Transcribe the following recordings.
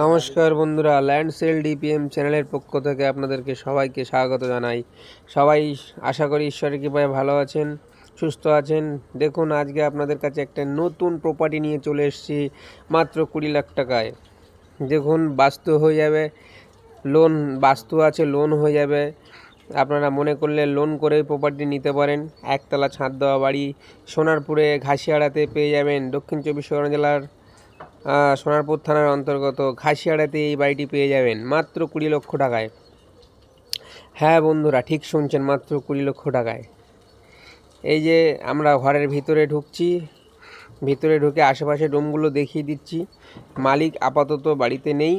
নমস্কার বন্ধুরা, land sell DPM চ্যানেলের পক্ষ থেকে আপনাদেরকে সবাইকে স্বাগত জানাই। সবাই আশা করি ঈশ্বরের কৃপায় ভালো আছেন, সুস্থ আছেন। দেখুন, আজকে আপনাদের কাছে একটা নতুন প্রপার্টি নিয়ে চলে এসেছি মাত্র 20 লাখ টাকায়। দেখুন, বাস্তু হয়ে যাবে, লোন বাস্তু আছে, লোন হয়ে যাবে। আপনারা মনে করলে লোন করেই প্রপার্টি নিতে পারেন। একতলা ছাদ দেওয়া বাড়ি, সোনারপুরে ঘাসিয়াড়াতে পেয়ে যাবেন। দক্ষিণ 24 পরগনা জেলার সোনারপুর থানার অন্তর্গত ঘাসিয়াড়াতে এই বাড়িটি পেয়ে যাবেন মাত্র 20 লক্ষ টাকায়। হ্যাঁ বন্ধুরা, ঠিক শুনছেন, মাত্র 20 লক্ষ টাকায়। এই যে আমরা ঘরের ভিতরে ঢুকছি, ভিতরে ঢুকে আশেপাশে রুমগুলো দেখিয়ে দিচ্ছি। মালিক আপাতত বাড়িতে নেই।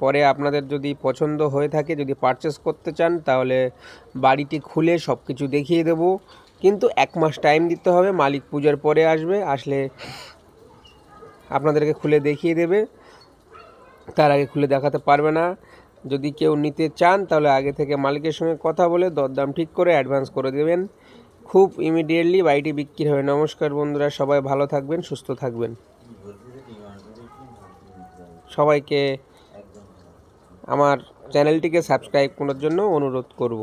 পরে আপনাদের যদি পছন্দ হয়ে থাকে, যদি পারচেস করতে চান, তাহলে বাড়িটি খুলে সব কিছু দেখিয়ে দেব। কিন্তু 1 মাস টাইম দিতে হবে। মালিক পূজার পরে আসবে, আসলে আপনাদেরকে খুলে দেখিয়ে দেবে। তার আগে খুলে দেখাতে পারবে না। যদি কেউ নিতে চান, তাহলে আগে থেকে মালিকের সঙ্গে কথা বলে দরদাম ঠিক করে অ্যাডভান্স করে দেবেন। খুব ইমিডিয়েটলি বাড়িটি বিক্রি হবে। নমস্কার বন্ধুরা, সবাই ভালো থাকবেন, সুস্থ থাকবেন। সবাইকে আমার চ্যানেলটিকে সাবস্ক্রাইব করার জন্য অনুরোধ করব।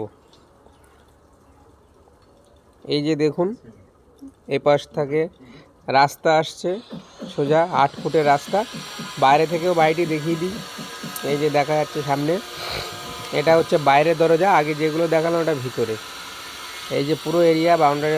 এই যে দেখুন, এই পাশ থেকে রাস্তা আসছে, সোজা 8 ফুটের রাস্তা। বাইরে থেকেও বাড়িটি দেখিয়ে দিই। এই যে দেখা যাচ্ছে সামনে, এটা হচ্ছে বাইরের দরজা। আগে যেগুলো দেখালাম ওটা ভিতরে। এই যে পুরো এরিয়া বাউন্ডারি